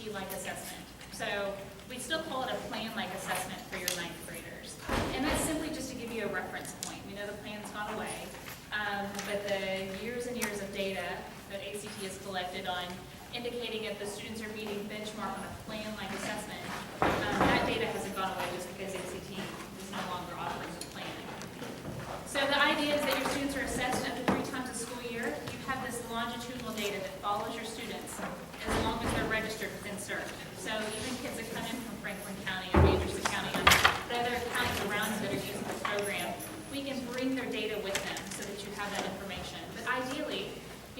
ACT-like assessment. So we still call it a plan-like assessment for your ninth graders. And that's simply just to give you a reference point. We know the plan's gone away, but the years and years of data that ACT has collected on indicating if the students are meeting benchmark on a plan-like assessment, that data hasn't gone away just because ACT is no longer offering the plan. So the idea is that your students are assessed up to 3 times a school year. You have this longitudinal data that follows your students as long as they're registered within CERT. So even kids that come in from Franklin County or Anderson County and other counties around you that are using this program, we can bring their data with them so that you have that information. But ideally,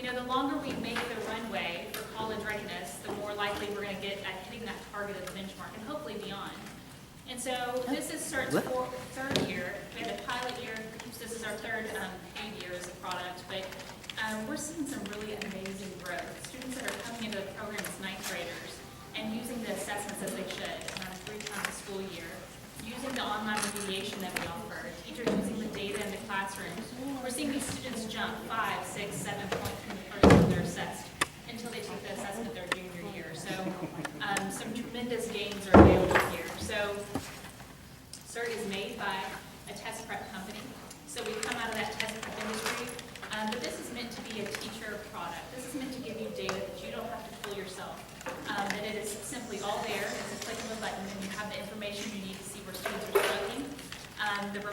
the longer we make the runway for college readiness, the more likely we're going to get at hitting that target of the benchmark and hopefully beyond. And so this is CERT's third year. We had a pilot year. This is our third paid year as a product, but we're seeing some really amazing growth. Students that are coming into the program as ninth graders and using the assessments as they should 3 times a school year, using the online remediation that we offer, teachers using the data in the classroom. We're seeing these students jump 5, 6, 7 points from the first time they're assessed until they take the assessment their junior year. So some tremendous gains are available here. So CERT is made by a test prep company. So we come out of that test prep industry, but this is meant to be a teacher product. This is meant to give you data that you don't have to pull yourself. That it is simply all there. It's a click of a button, and you have the information you need to see where students are struggling.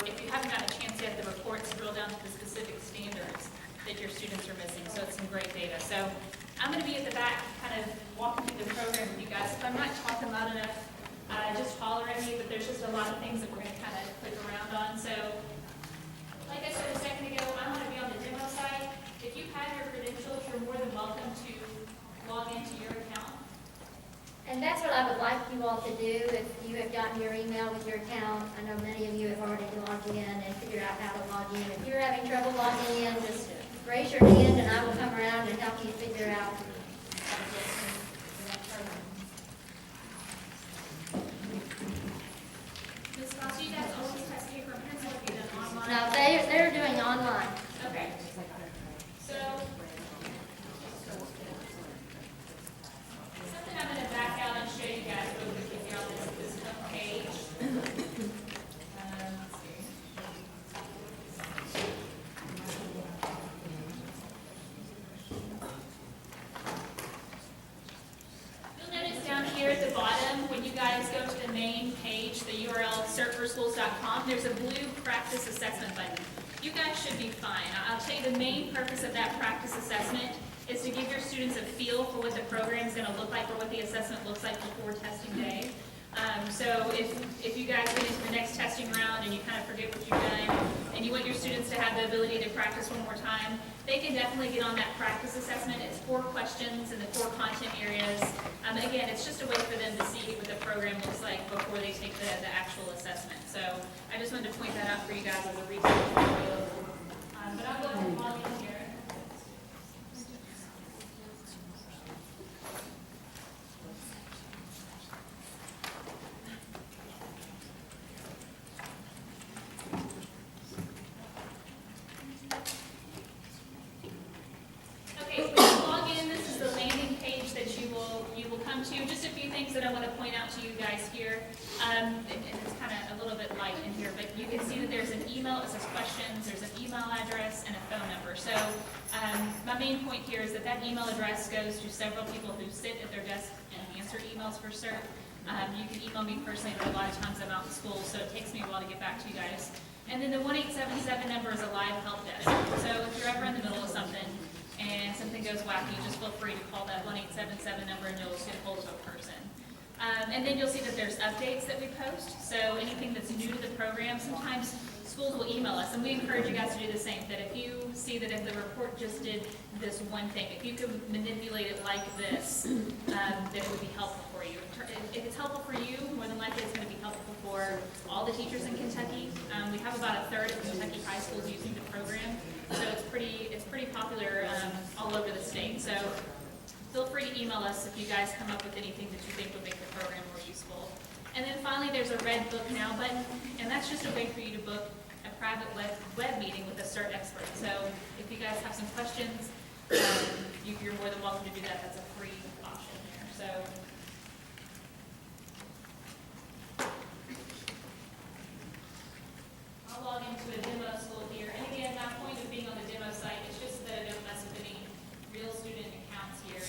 If you haven't gotten a chance yet, the reports drill down to the specific standards that your students are missing. So it's some great data. So I'm going to be at the back, kind of walking through the program with you guys. If I'm not talking loud enough, just holler at me. But there's just a lot of things that we're going to kind of click around on. So, like I said a second ago, I want to be on the demo side. If you have your credentials, you're more than welcome to log into your account. And that's what I would like you all to do. If you have gotten your email with your account, I know many of you have already logged in and figured out how to log in. If you're having trouble logging in, just raise your hand and I will come around and help you figure out. Ms. Fox, you guys always test paper and pencil if you've done online? No, they're doing online. Okay. So, something I'm going to back out and show you guys real quick if you're on this page. Let's see. You'll notice down here at the bottom, when you guys go to the main page, the URL CERT4schools.com, there's a blue practice assessment button. You guys should be fine. I'll tell you the main purpose of that practice assessment is to give your students a feel for what the program is going to look like or what the assessment looks like before testing day. So if you guys get into the next testing round and you kind of forget what you've done and you want your students to have the ability to practice one more time, they can definitely get on that practice assessment. It's 4 questions in the 4 content areas. Again, it's just a way for them to see what the program looks like before they take the actual assessment. So I just wanted to point that out for you guys as a resource. But I'll go ahead and log in here. Okay, so when you log in, this is the landing page that you will come to. Just a few things that I want to point out to you guys here. And it's kind of a little bit light in here, but you can see that there's an email, it says questions, there's an email address, and a phone number. So my main point here is that email address goes to several people who sit at their desk and answer emails for CERT. You can email me personally, but a lot of times I'm out in school, so it takes me a while to get back to you guys. And then the 1-877 number is a live help desk. So if you're ever in the middle of something and something goes wacky, just feel free to call that 1-877 number and you'll get a hold of a person. And then you'll see that there's updates that we post. So anything that's new to the program, sometimes schools will email us, and we encourage you guys to do the same. That if you see that if the report just did this one thing, if you could manipulate it like this, then it would be helpful for you. If it's helpful for you, more than likely it's going to be helpful for all the teachers in Kentucky. We have about 1/3 of Kentucky high schools using the program, so it's pretty popular all over the state. So feel free to email us if you guys come up with anything that you think would make the program more useful. And then finally, there's a red Book Now button, and that's just a way for you to book a private web meeting with a CERT expert. So if you guys have some questions, you're more than welcome to do that. That's a free option there. So to a demo school here. And again, that point of being on the demo site is just that I don't mess with any real student accounts here.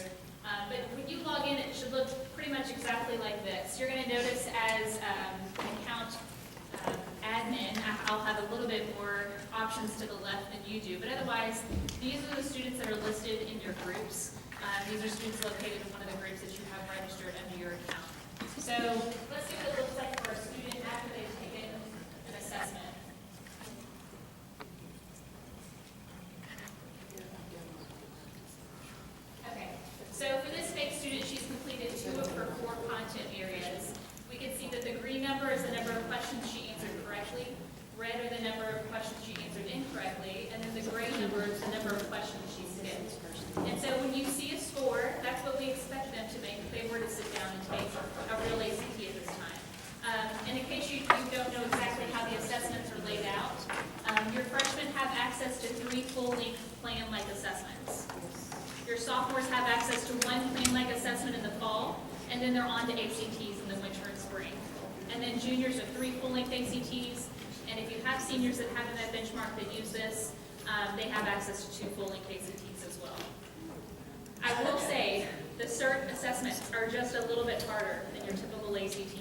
But when you log in, it should look pretty much exactly like this. You're going to notice as an account admin, I'll have a little bit more options to the left than you do. But otherwise, these are the students that are listed in your groups. These are students located in one of the groups that you have registered under your account. So let's see what it looks like for a student after they've taken an assessment. Okay, so for this fake student, she's completed 2 of her 4 content areas. We can see that the green number is the number of questions she answered correctly, red are the number of questions she answered incorrectly, and then the gray number is the number of questions she skipped. And so when you see a score, that's what we expect them to make if they were to sit down and take a real ACT at this time. And in case you don't know exactly how the assessments are laid out, your freshmen have access to 3 full-length plan-like assessments. Your sophomores have access to 1 plan-like assessment in the fall, and then they're on to ACTs in the winter and spring. And then juniors are 3 full-length ACTs, and if you have seniors that have in that benchmark that use this, they have access to 2 full-length ACTs as well. I will say, the CERT assessments are just a little bit harder than your typical ACT.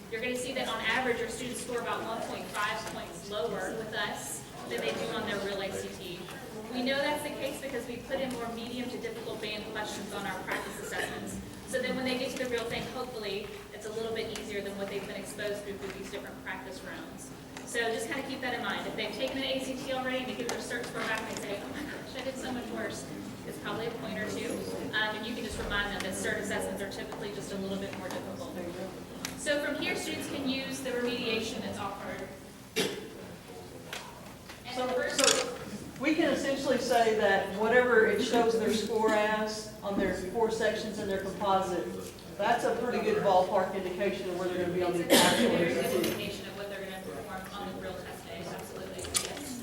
You're going to see that on average, your students score about 1.5 points lower with us than they do on their real ACT. We know that's the case because we put in more medium to difficult band questions on our practice assessments. So then when they get to the real thing, hopefully, it's a little bit easier than what they've been exposed to through these different practice rounds. So just kind of keep that in mind. If they've taken an ACT already and they give their CERT score back and they say, oh my gosh, I did so much worse, it's probably a point or 2. And you can just remind them that CERT assessments are typically just a little bit more difficult. So from here, students can use the remediation that's offered. And So we can essentially say that whatever it shows their score as on their 4 sections in their composite, that's a pretty good ballpark indication of where they're going to be on the it's a actual very good ACT. indication of what they're going to perform on the real test day, absolutely, yes.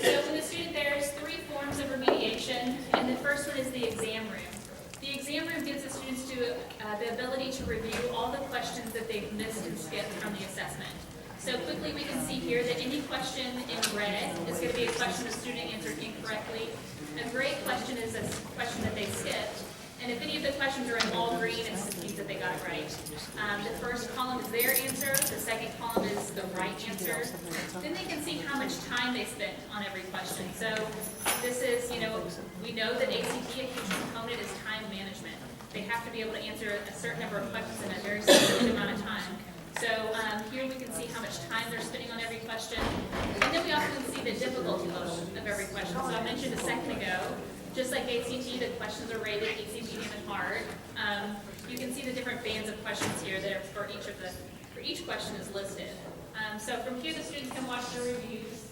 So for the student, there's 3 forms of remediation, and the first one is the exam room. The exam room gives the students the ability to review all the questions that they've missed and skipped from the assessment. So quickly, we can see here that any question in red is going to be a question the student answered incorrectly. A gray question is a question that they skipped. And if any of the questions are in all green, it means that they got it right. The first column is their answer. The second column is the right answer. Then they can see how much time they spent on every question. So this is, we know that ACT, a huge component is time management. They have to be able to answer a certain number of questions in a very specific amount of time. So here we can see how much time they're spending on every question. And then we also can see the difficulty level of every question. So I mentioned a second ago, just like ACT, the questions are rated easy, medium, and hard. You can see the different bands of questions here that are for each question is listed. So from here, the students can watch the reviews.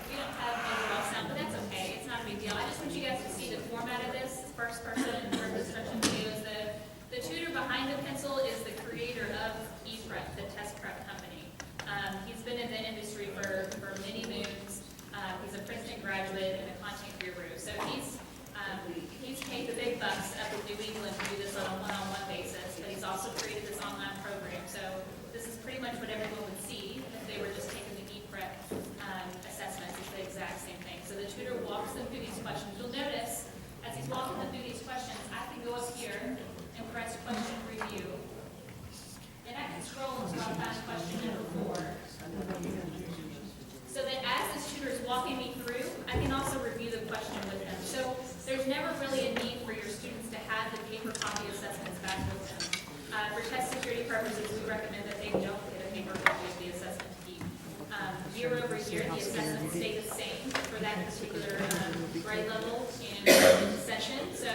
We don't have overall sound, but that's okay. It's not a big deal. I just want you guys to see the format of this. First person word description video is the tutor behind the pencil is the creator of ePrep, the test prep company. He's been in the industry for many moons. He's a Princeton graduate and a content guru. So he's paid the big bucks up in New England to do this on a one-on-one basis, but he's also created this online program. So this is pretty much what everyone would see if they were just taking the ePrep assessments. It's the exact same thing. So the tutor walks them through these questions. You'll notice as he's walking them through these questions, I can go up here and press question review. And I can scroll until I find question number 4. So that as this tutor is walking me through, I can also review the question with them. So there's never really a need for your students to have the paper copy assessments back with them. For test security purposes, we recommend that they don't get a paper copy of the assessment to keep. Year over year, the assessments stay the same for that particular grade level and session. So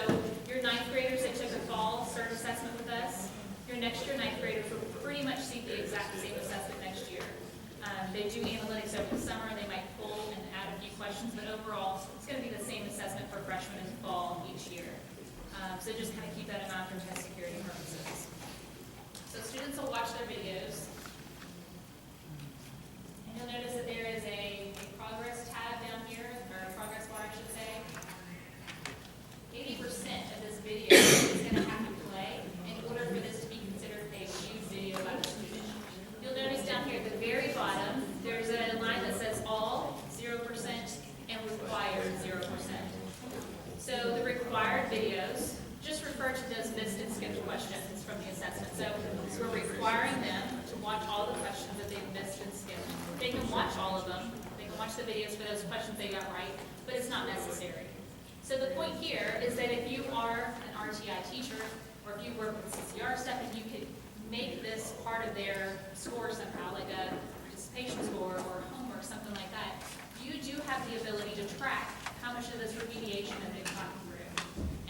your 9th graders that took a fall CERT assessment with us, your next year 9th graders will pretty much see the exact same assessment next year. They do analytics over the summer, and they might pull and add a few questions, but overall, it's going to be the same assessment for freshmen in fall each year. So just kind of keep that in mind for test security purposes. So students will watch their videos. And you'll notice that there is a progress tab down here. requiring them to watch all the questions that they've missed and skipped. They can watch all of them, they can watch the videos for those questions they got right, but it's not necessary. So the point here is that if you are an RTI teacher, or if you work with CCR stuff, and you could make this part of their score somehow, like a participation score or homework, something like that, you do have the ability to track how much of this remediation that they've gotten through.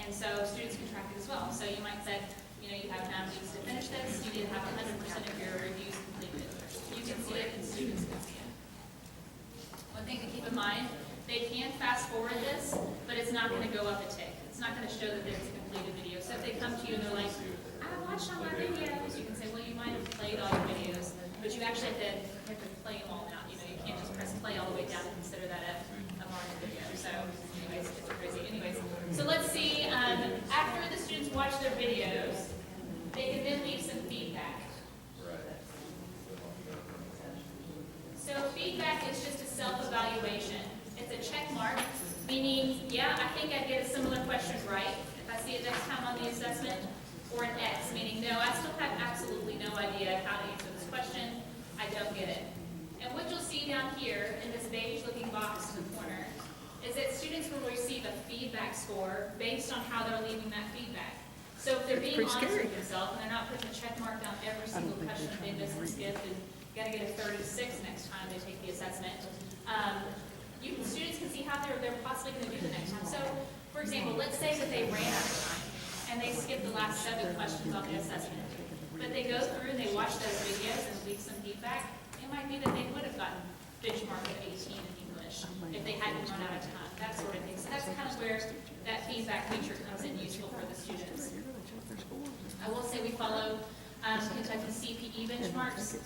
And so students can track it as well. So you might say, you know, you have 9 weeks to finish this, you need to have 100% of your reviews completed. You can see it and students can see it. One thing to keep in mind, they can fast forward this, but it's not going to go up a tick. It's not going to show that it's a completed video. So if they come to you and they're like, I watched all my videos, you can say, well, you might have played all your videos, but you actually have to play them all out. You know, you can't just press play all the way down and consider that a marked video. So anyways, it's crazy. Anyways, so let's see, after the students watch their videos, they can then leave some feedback. So feedback is just a self-evaluation. It's a check mark, meaning, yeah, I think I'd get a similar question right if I see it next time on the assessment, or an X, meaning, no, I still have absolutely no idea how to answer this question. I don't get it. And what you'll see down here in this beige-looking box in the corner is that students will receive a feedback score based on how they're leaving that feedback. So if they're being honest with themselves and they're not putting a check mark down every single question that they missed and skipped and got to get a 36 next time they take the assessment, students can see how they're possibly going to do the next time. So, for example, let's say that they ran out of time and they skipped the last 7 questions on the assessment, but they go through and they watch those videos and leave some feedback. It might be that they would have gotten benchmark of 18 in English if they hadn't run out of time, that sort of thing. So that's kind of where that feedback feature comes in useful for the students. I will say we follow Kentucky CPE benchmarks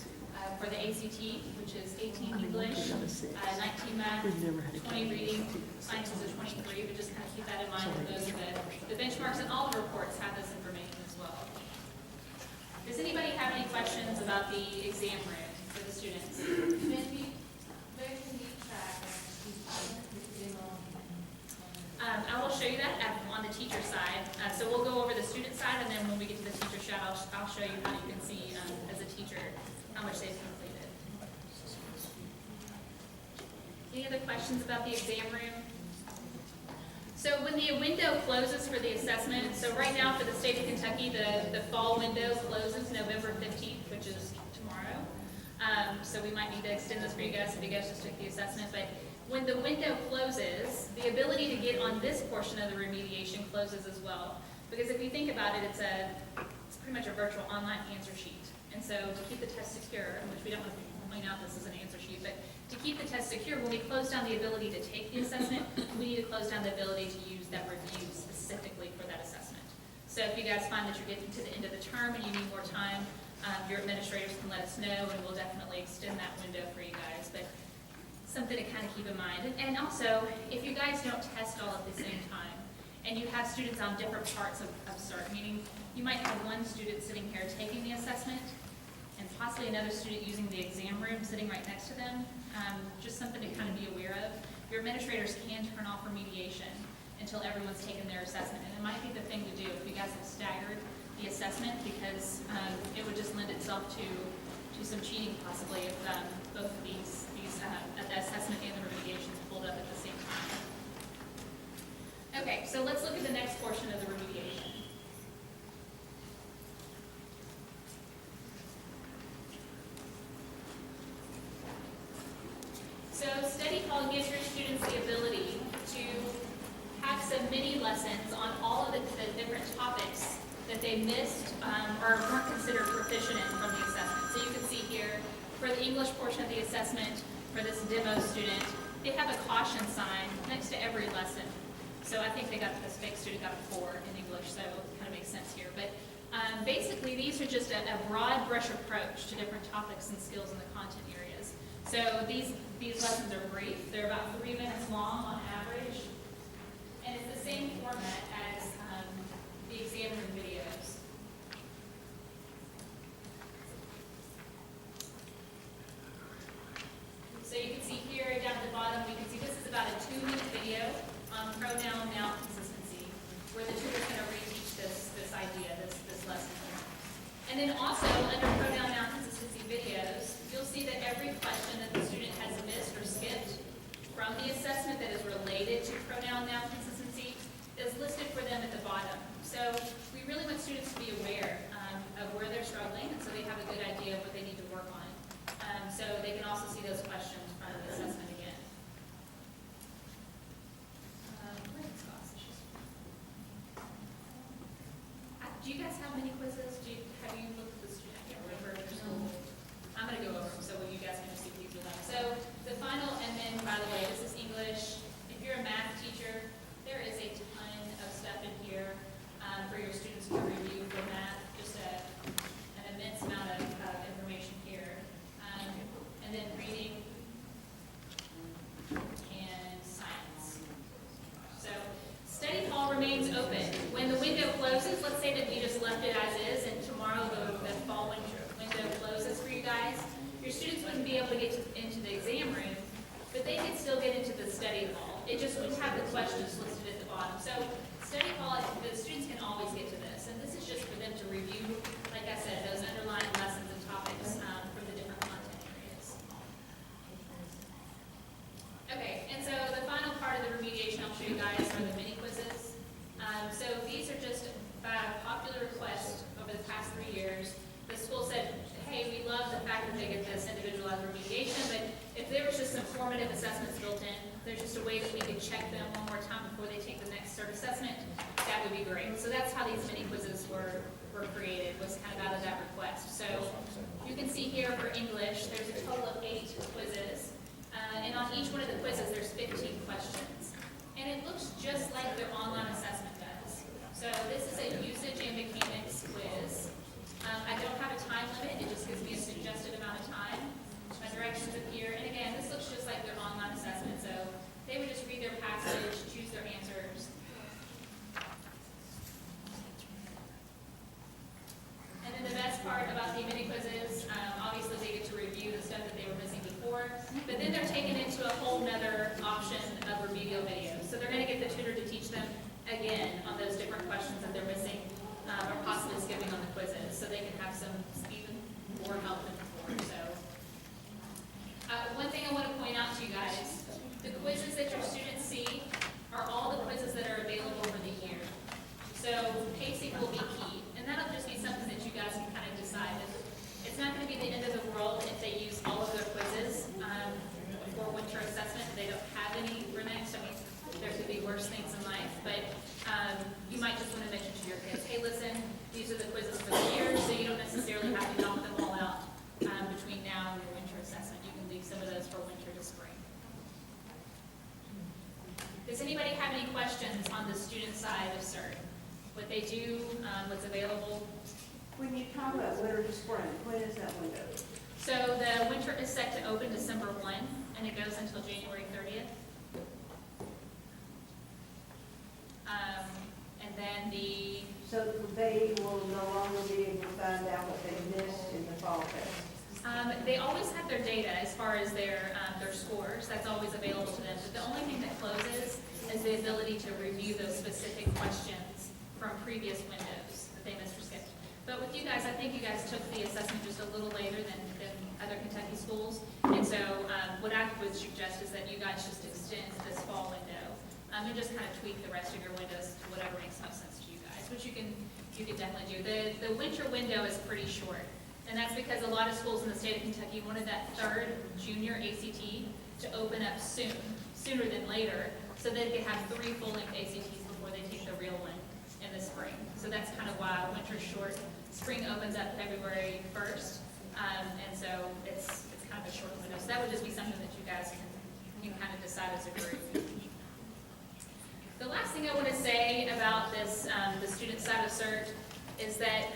for the ACT, which is 18 English, 19 math, 20 reading, sciences is 23, but just kind of keep that in mind for those of the benchmarks, and all the reports have this information as well. Does anybody have any questions about the exam room for the students? I will show you that on the teacher side. So we'll go over the student side, and then when we get to the teacher side, I'll show you how you can see as a teacher how much they've completed. Any other questions about the exam room? So when the window closes for the assessment, so right now for the state of Kentucky, the fall window closes November 15th, which is tomorrow. So we might need to extend this for you guys if you guys just took the assessment. But when the window closes, the ability to get on this portion of the remediation closes as well. Because if you think about it, it's pretty much a virtual online answer sheet. And so to keep the test secure, which we don't want to point out this is an answer sheet, but to keep the test secure, when we close down the ability to take the assessment, we need to close down the ability to use that review specifically for that assessment. So if you guys find that you're getting to the end of the term and you need more time, your administrators can let us know, and we'll definitely extend that window for you guys. But something to kind of keep in mind. And also, if you guys don't test all at the same time, and you have students on different parts of CERT, meaning you might have one student sitting here taking the assessment, and possibly another student using the exam room sitting right next to them, just something to kind of be aware of. Your administrators can turn off remediation until everyone's taken their assessment, and it might be the thing to do if you guys have staggered the assessment, because it would just lend itself to some cheating possibly if both of these the assessment and the remediation is pulled up at the same time. Okay, so let's look at the next portion of the remediation. So study hall gives your students the ability to have some mini lessons on all of the different topics that they missed or weren't considered proficient in from the assessment. So you can see here, for the English portion of the assessment, for this demo student, they have a caution sign next to every lesson. So I think this fake student got a 4 in English, so it kind of makes sense here. But basically, these are just a broad brush approach to different topics and skills in the content areas. So these lessons are brief. They're about 3 minutes long on average. And it's the same format as the exam room videos. So you can see here down at the bottom, we can see this is about a 2-minute video on pronoun noun consistency, where the tutor's going to reteach this idea, this lesson. And then also under pronoun question that the student has missed or skipped from the assessment that is related to pronoun noun consistency is listed for them at the bottom. So we really want students to be aware of where they're struggling, and so they have a good idea of what they need to work on. So they can also see those questions from the assessment again. Do you guys have many quizzes? Have you looked at the student? I can't remember. I'm going to go over them so you guys can just see these with them. So the final, and then by the way, this is English. If you're a math teacher, there is a ton of stuff in here for your students to review for math. Just an immense amount of information here. And then reading and science. So study hall remains open. When the window closes, let's say that we just left it as is, and tomorrow the fall window closes for you guys, your students wouldn't be able to get into the exam room, but they could still get into the study hall. It just wouldn't have the questions listed at the bottom. So study hall, the students can always get to this, and this is just for them to review, like I said, those underlying lessons and topics from the different content areas. Okay, and so the final part of the remediation I'll show you guys are the mini quizzes. So these are just by popular request over the past 3 years. The school said, hey, we love the fact that they get this individualized remediation, but if there was just some formative assessments built in, there's just a way that we could check them one more time before they take the next CERT assessment, that would be great. So that's how these mini quizzes were created, was kind of out of that request. So you can see here for English, there's a total of 8 quizzes. And on each one of the quizzes, there's 15 questions. And it looks just like their online assessment does. So this is a usage and mechanics quiz. I don't have a time limit, it just gives me a suggested amount of time. My directions appear, and again, this looks just like their online assessment. So they would just read their passage, choose their answers. And then the best part about the mini quizzes, obviously they get to review the stuff that they were missing before, but then they're taken into a whole nother option of remedial videos. So they're going to get the tutor to teach them again on those different questions that they're missing or possibly skipping on the quizzes, so they can have some even more help than before. So one thing I want to point out to you guys, the quizzes that your students see are all the quizzes that are available for the year. So pacing will be key, and that'll just be something that you guys can kind of decide. It's not going to be the end of the world if they use all of their quizzes for winter assessment. They don't have any for next. I mean, there could be worse things in life, but you might just want to mention to your kids, hey, listen, these are the quizzes for the year, so you don't necessarily have to knock them all out between now and your winter assessment. You can leave some of those for winter to spring. Does anybody have any questions on the student side of CERT? What they do, what's available? When you talk about winter to spring, when is that window? So the winter is set to open December 1, and it goes until January 30th. And then So they will no longer be able to find out what they missed in the fall test? they always have their data as far as their scores. That's always available to them. But the only thing that closes is the ability to review those specific questions from previous windows that they missed or skipped. But with you guys, I think you guys took the assessment just a little later than other Kentucky schools. And so what I would suggest is that you guys just extend this fall window and just kind of tweak the rest of your windows to whatever makes most sense to you guys, which you can definitely do. The winter window is pretty short, and that's because a lot of schools in the state of Kentucky wanted that third junior ACT to open up sooner than later, so they could have 3 full-length ACTs before they take the real one in the spring. So that's kind of why winter's short. Spring opens up February 1st, and so it's kind of a short window. So that would just be something that you guys can kind of decide as a group. The last thing I want to say about this, the student side of CERT, is that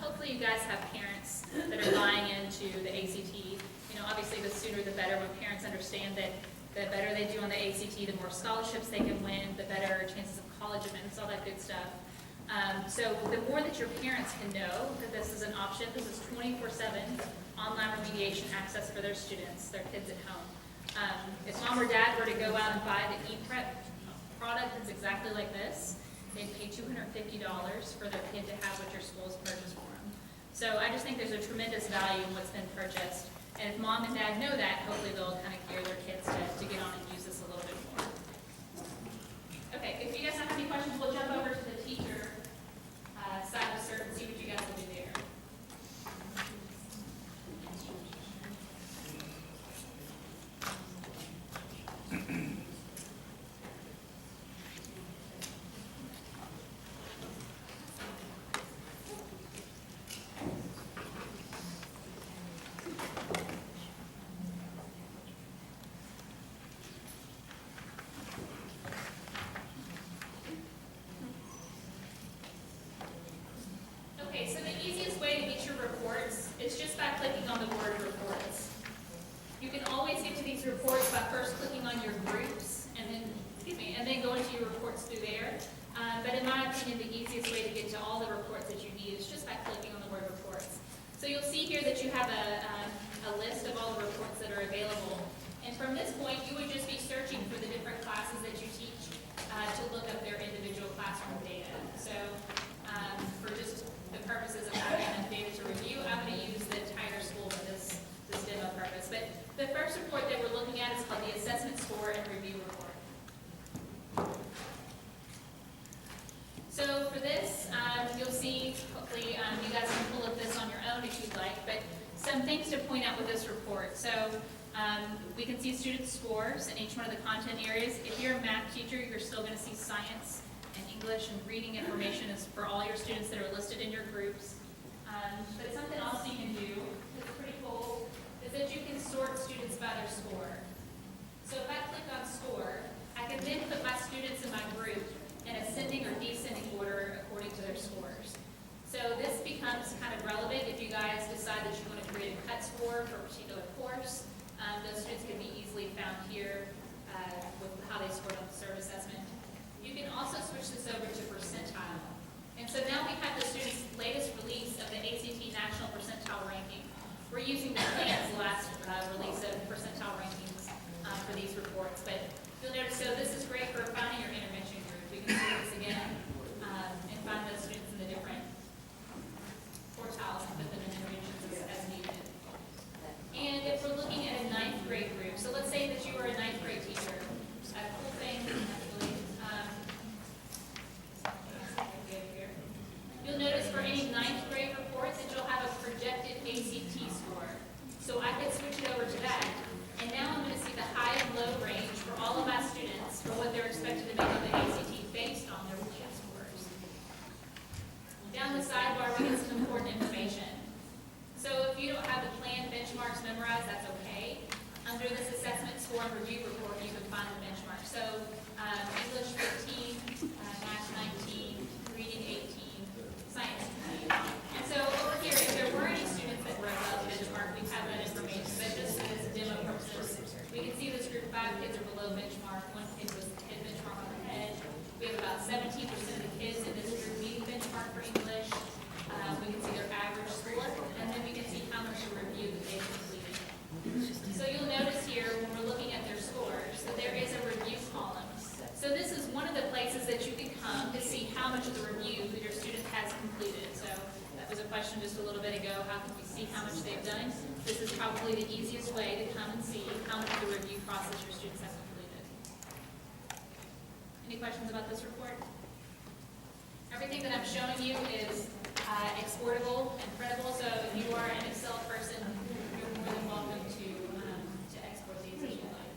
hopefully you guys have parents that are buying into the ACT. You know, obviously the sooner the better. When parents understand that the better they do on the ACT, the more scholarships they can win, the better chances of college admittance, all that good stuff. So the more that your parents can know that this is an option, this is 24/7 online remediation access for their students, their kids at home. If mom or dad were to go out and buy the ePrep product that's exactly like this, they'd pay $250 for their kid to have what your school's purchased for them. So I just think there's a tremendous value in what's been purchased. And if mom and dad know that, hopefully they'll kind of gear their kids to get on and use this a little bit more. Okay, if you guys don't have any questions, we'll jump over to the teacher side of CERT and see what you guys will do there. Okay, so the easiest way to get your reports is just by clicking on the word reports. You can always get to these reports by first clicking on your groups and then going to your reports through there. But in my opinion, the easiest way to get to all the reports that you need is just by clicking on the word reports. So you'll see here that you have a list of all the reports that are available. And from this point, you would just be searching for the different classes that you teach to look up their individual classroom data. So for just the purposes of having enough data to review, I'm going to use the entire school for this demo purpose. But the first report that we're looking at is called the Assessment Score and Review Report. So for this, you'll see, hopefully you guys can pull up this on your own if you'd like, but some things to point out with this report. So we can see student scores in each one of the content areas. If you're a math teacher, you're still going to see science and English and reading information is for all your students that are listed in your groups. But something else you can do, that's pretty cool, is that you can sort students by their score. So if I click on score, I can then put my students in my group in ascending or descending order according to their scores. So this becomes kind of relevant if you guys decide that you want to create a cut score for a particular course. Those students can be easily found here with how they scored on the CERT assessment. You can also switch this over to percentile. And so now we have the students' latest release of the ACT National Percentile Ranking. We're using the plan's last release of percentile rankings for these reports. But you'll notice, so this is great for finding your intervention group. We can do this again and find those students in the different quartiles and put them in interventions as needed. And if we're looking at a 9th grade group, so let's say that you are a 9th grade teacher. A cool thing, actually, you'll notice for any 9th grade reports that you'll have a projected ACT score. So I could switch it over to that. And now I'm going to see the high and low range for all of my students for what they're expected to make on the ACT based on their real scores. Down the sidebar, we get some important information. So if you don't have the planned benchmarks memorized, that's okay. Under this assessment score and review report, you can find the benchmarks. So English 15, Math 19, Reading 18, Science 20. And so over here, if there were any students that were above the benchmark, we have that information. But just for this demo purposes, we can see this group 5 kids are below benchmark. 1 kid was hit benchmark on the head. We have about 17% of the kids in this group meeting benchmark for English. We can see their average score, and then we can see how much review that they've completed. So you'll notice here, when we're looking at their scores, that there is a review column. So this is one of the places that you can come to see how much of the review that your student has completed. So that was a question just a little bit ago, how can we see how much they've done? This is probably the easiest way to come and see how much of the review process your students have completed. Any questions about this report? Everything that I'm showing you is exportable and printable, so if you are an Excel person, you're more than welcome to export these if you like.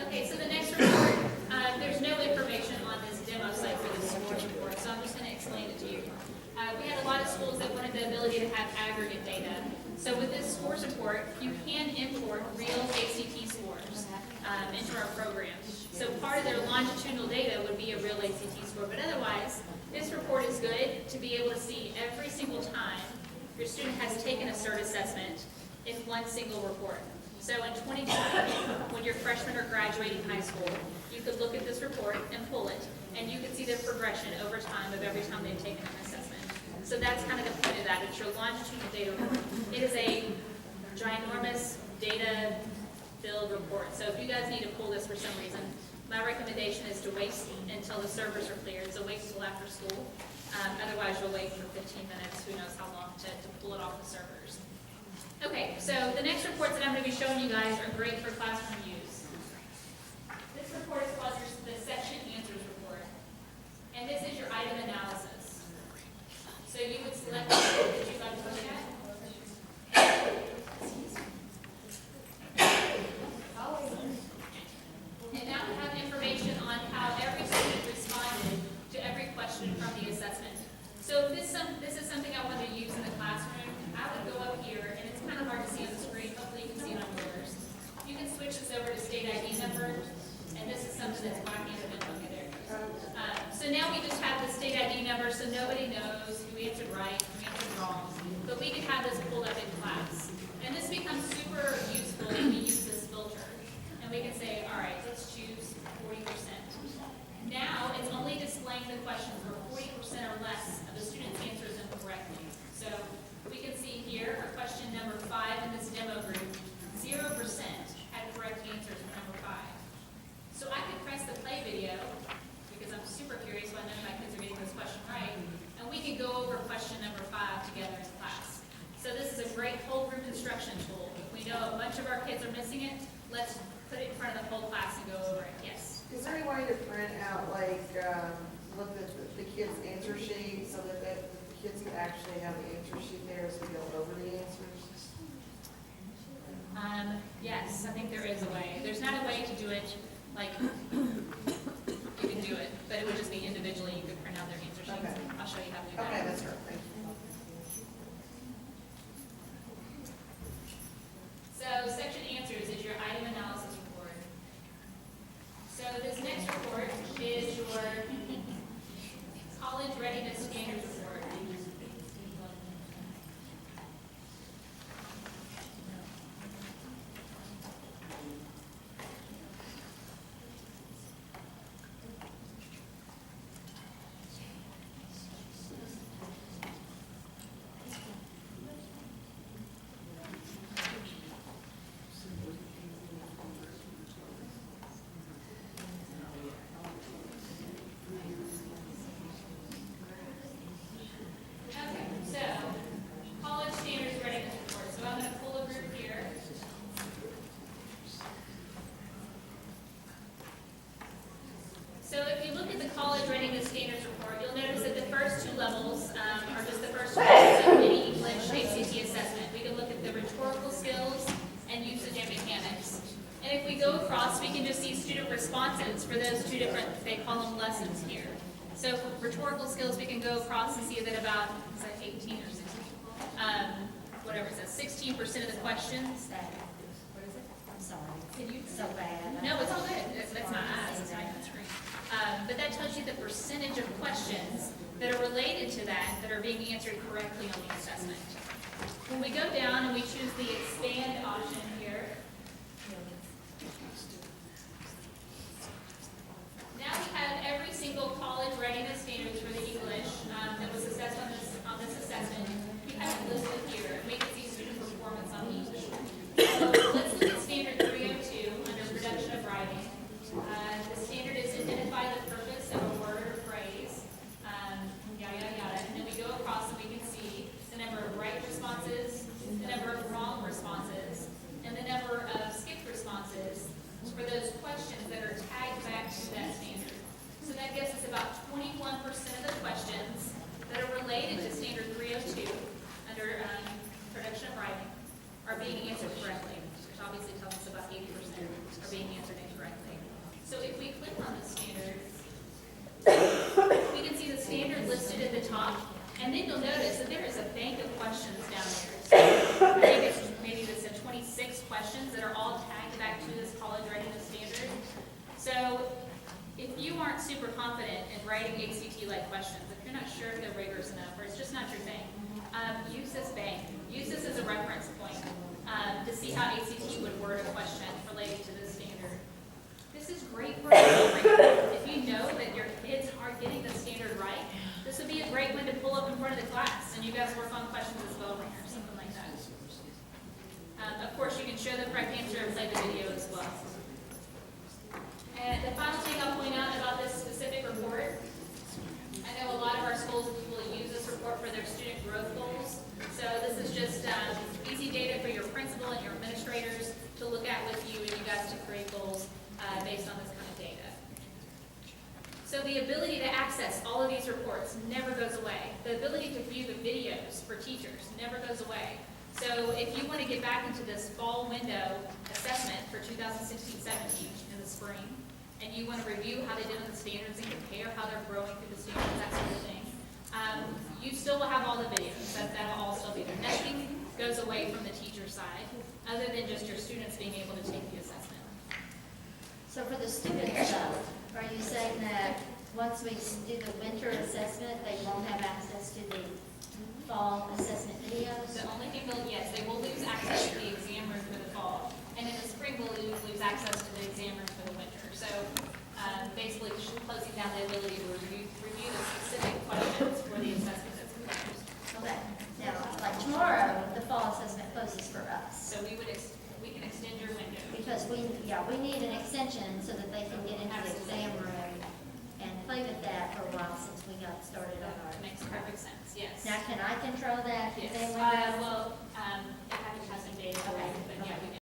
Okay, so the next report, there's no information on this demo site for this scores report, so I'm just going to explain it to you. We had a lot of schools that wanted the ability to have aggregate data. So with this scores report, you can import real ACT scores into our program. So part of their longitudinal data would be a real ACT score, but otherwise, this report is good to be able to see every single time your student has taken a CERT assessment in one single report. So in 2020, when your freshmen are graduating high school, you could look at this report and pull it, and you could see their progression over time of every time they've taken an assessment. So that's kind of the point of that. It's your longitudinal data report. It is a ginormous data-filled report. So if you guys need to pull this for some reason, my recommendation is to wait until the servers are cleared, so wait until after school. Otherwise, you'll wait for 15 minutes, who knows how long, to pull it off the servers. Okay, so the next reports that I'm going to be showing you guys are great for classroom use. This report is called the section answers report. And this is your item analysis. So you would select the report that you'd like to look at. And now we have information on how every student responded to every question from the assessment. So if this is something I want to use in the classroom, I would go up here, and it's kind of hard to see on the screen. Hopefully you can see it on yours. You can switch this over to state ID number, and this is something that's wacky and okay, there it goes. So now we just have the state ID number, so nobody knows who answered right, who answered wrong. But we can have this pulled up in class. And this becomes super useful when we use this filter. And we can say, all right, let's choose 40%. Now it's only displaying the questions where 40% or less of the students answers them correctly. So we can see here, our question number 5 in this demo group, 0% had correct answers for number 5. So I could press the play video, because I'm super curious why none of my kids are getting this question right, and we could go over question number 5 together in class. So this is a great whole group instruction tool. If we know a bunch of our kids are missing it, let's put it in front of the whole class and go over it. Yes? Is there any way to print out, like, look at the kids' answer sheet so that the kids can actually have the answer sheet there as we go over the answers? Yes, I think there is a way. There's not a way to do it like you can do it, but it would just be individually. You could print out their answer sheets. Okay. I'll show you how to do that. Okay, that's great, thank you. So section answers is your item analysis report. So this next report is your college readiness standards report. Okay, so college standards readiness report. So I'm going to pull a group here. So if you look at the college readiness standards report, you'll notice that the first 2 levels are just the first 2 levels of any English ACT assessment. We can look at the rhetorical skills and usage and mechanics. And if we go across, we can just see student responses for those 2 different, they call them lessons here. So for rhetorical skills, we can go across and see that about, is that 18 or 16? Whatever it says, 16% of the questions. What is it? I'm sorry. Can you? So bad. No, it's all good. That's my eyes. It's not even the screen. But that tells you the percentage of questions that are related to that are being answered correctly on the assessment. When we go down and we choose the expand option here, now we have every single college readiness standards for the English that was assessed on this assessment. We have it listed here, and we can see student performance on each. So let's look at standard 302 under production of writing. The standard is identify the purpose of a word or phrase, yada, yada, yada. And then we go across and we can see the number of right responses, the number of wrong responses, and the number of skipped responses for those questions that are tagged back to that standard. So that gives us about 21% of the questions that are related to standard 302 under production of writing are being answered correctly, which obviously tells us about 80% are being answered incorrectly. So if we click on the standard, we can see the standard listed at the top, and then you'll notice that there is a bank of questions down there. So I think it's maybe this 26 questions that are all tagged back to this college readiness standard. So if you aren't super confident in writing ACT-like questions, if you're not sure if they're rigorous enough, or it's just not your thing, use this bank. Use this as a reference point to see how ACT would word a question related to this standard. This is great for a bell-ringer. If you know that your kids aren't getting the standard right, this would be a great one to pull up in front of the class, and you guys work on questions as bell-ringers, something like that. Of course, you can show the correct answer and play the video as well. And the final thing I'll point out about this specific report, I know a lot of our schools principal and your administrators to look at with you and you guys to create goals based on this kind of data. So the ability to access all of these reports never goes away. The ability to view the videos for teachers never goes away. So if you want to get back into this fall window assessment for 2016-17 in the spring, and you want to review how they did on the standards and compare how they're growing through the standards, that sort of thing, you still will have all the videos. That'll all still be there. Nothing goes away from the teacher side, other than just your students being able to take the assessment. So for the students, though, are you saying that once we do the winter assessment, they won't have access to the fall assessment videos? The only thing yes, they will lose access to the exam room for the fall, and in the spring we'll lose access to the exam room for the winter. So basically closing down the ability to review the specific questions for the assessment that's proposed. Okay, now, like tomorrow, the fall assessment closes for us. So we can extend your window. Because we need an extension so that they can get into the exam room and play with that for a while since we got started on our. Makes perfect sense, yes. Now, can I control that Yes, exam window? well, I have to have some data for you, but yeah, we can.